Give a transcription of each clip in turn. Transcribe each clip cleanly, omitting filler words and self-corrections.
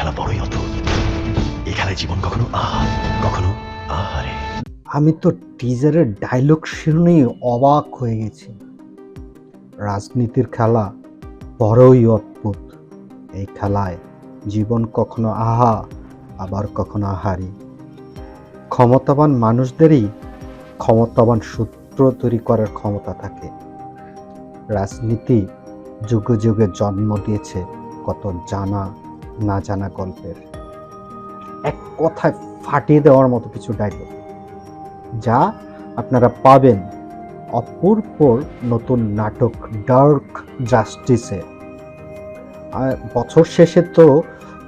খেলা বড়ই অদ্ভুত। এই খেলায় জীবন কখনো আহা, কখনো আহারে। আমি তো টিজারের ডায়লগ শুনেই অবাক হয়ে গেছি। রাজনীতির খেলা বড়ই অদ্ভুত। এই খেলায় জীবন কখনো আহা, আবার কখনো আহারি। ক্ষমতাবান মানুষদেরই ক্ষমতাবান সূত্র তৈরি করার ক্ষমতা থাকে। রাজনীতি যুগে যুগে জন্ম দিয়েছে কত জানা না জানা গল্পের। এক কথায় ফাটিয়ে দেওয়ার মতো কিছু ডায়লগ, যা আপনারা পাবেন অপূর্বর নতুন নাটক ডার্ক জাস্টিসে। বছর শেষে তো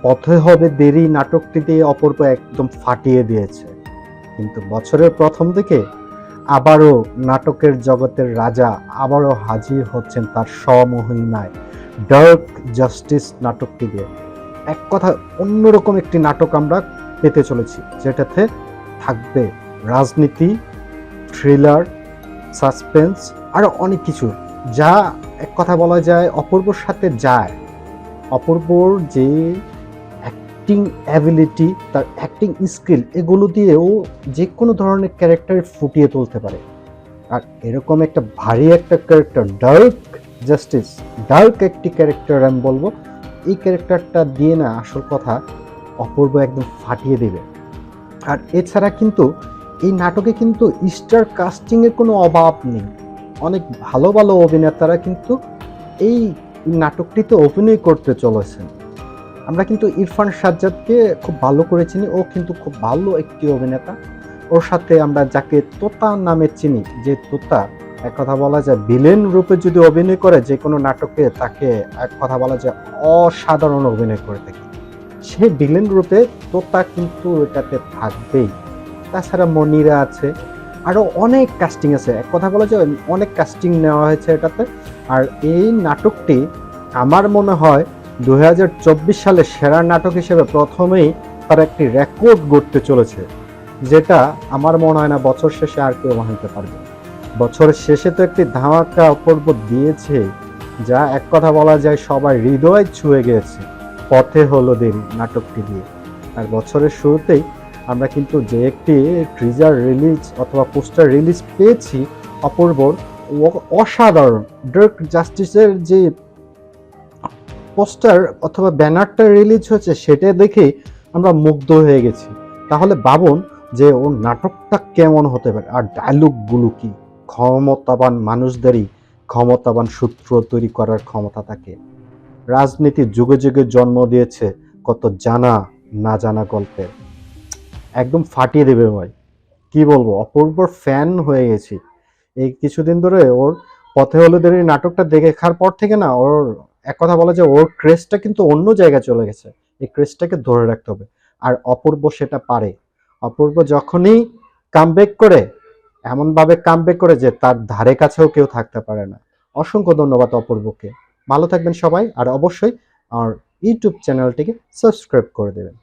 পথে হবে দেরি নাটকটি দিয়ে অপূর্ব একদম ফাটিয়ে দিয়েছে, কিন্তু বছরের প্রথম দিকে আবারও নাটকের জগতের রাজা আবারও হাজির হচ্ছেন তার স্বমহিমায় ডার্ক জাস্টিস নাটকটি দিয়ে। এক কথা অন্যরকম একটি নাটক আমরা পেতে চলেছি, যেটাতে থাকবে রাজনীতি, থ্রিলার, সাসপেন্স আরও অনেক কিছু, যা এক কথা বলা যায় অপূর্বর সাথে যায়। অপূর্বর যে অ্যাক্টিং অ্যাবিলিটি, তার অ্যাক্টিং স্কিল, এগুলো দিয়েও যে কোনো ধরনের ক্যারেক্টার ফুটিয়ে তুলতে পারে। আর এরকম একটা ভারী একটা ক্যারেক্টার ডার্ক জাস্টিস, ডার্ক একটি ক্যারেক্টার আমি বলবো, এই ক্যারেক্টারটা দিয়ে না আসল কথা অপূর্ব একদম ফাটিয়ে দেবে। আর এছাড়া কিন্তু এই নাটকে কিন্তু স্টার কাস্টিংয়ের কোনো অভাব নেই। অনেক ভালো ভালো অভিনেতারা কিন্তু এই নাটকটিতে অভিনয় করতে চলেছেন। আমরা কিন্তু ইরফান সাজ্জাদকে খুব ভালো করে চিনি, ও কিন্তু খুব ভালো একটি অভিনেতা। ওর সাথে আমরা যাকে তোতা নামে চিনি, যে তোতা এক কথা বলা যায় ভিলেন রূপে যদি অভিনয় করে যে কোনো নাটকে, তাকে এক কথা বলা যায় অসাধারণ অভিনয় করে থাকে। সে ভিলেন রূপে তোতা কিন্তু এটাতে থাকবেই। তাছাড়া মনিরা আছে, আরও অনেক কাস্টিং আছে, এক কথা বলা যায় অনেক কাস্টিং নেওয়া হয়েছে এটাতে। আর এই নাটকটি আমার মনে হয় 2024 সালে সেরা নাটক হিসেবে প্রথমেই তার একটি রেকর্ড গড়তে চলেছে, যেটা আমার মনে হয় না বছর শেষে আর কেউ ভাঙতে পারবে। বছরের শেষে তো একটি ধামাকা অপূর্ব দিয়েছে, যা এক কথা বলা যায় সবার হৃদয় ছুঁয়ে গিয়েছে, পথে হলো দেরি নাটকটি দিয়ে। আর বছরের শুরুতেই আমরা কিন্তু যে একটি ট্রিজার রিলিজ অথবা পোস্টার রিলিজ পেয়েছি অপূর্বর, অসাধারণ। ডার্ক জাস্টিসের যে পোস্টার অথবা ব্যানারটা রিলিজ হয়েছে, সেটা দেখে আমরা মুগ্ধ হয়ে গেছি। তাহলে ভাবুন যে ওর নাটকটা কেমন হতে পারে। আর ডায়লগগুলো কি, ক্ষমতাবান মানুষদেরই ক্ষমতাবান সূত্র তৈরি করার ক্ষমতা থাকে। রাজনীতি যুগে যুগে জন্ম দিয়েছে কত জানা না জানা গল্পের। একদম ফাটিয়ে দেবে ভাই, কি বলবো, অপূর্বর ফ্যান হয়ে গেছি এই কিছুদিন ধরে। ওর পথে হলুদের এই নাটকটা দেখার পর থেকে না, ওর এক কথা বলা যায় ওর ক্রেজটা কিন্তু অন্য জায়গায় চলে গেছে। এই ক্রেজটাকে ধরে রাখতে হবে, আর অপূর্ব সেটা পারে। অপূর্ব যখনই কামব্যাক করে, এমনভাবে কামব্যাক করে যে তার ধারে কাছেও কেউ থাকতে পারে না। অসংখ্য ধন্যবাদ অপূর্বকে। ভালো থাকবেন সবাই, আর অবশ্যই আমার ইউটিউব চ্যানেলটিকে সাবস্ক্রাইব করে দেবেন।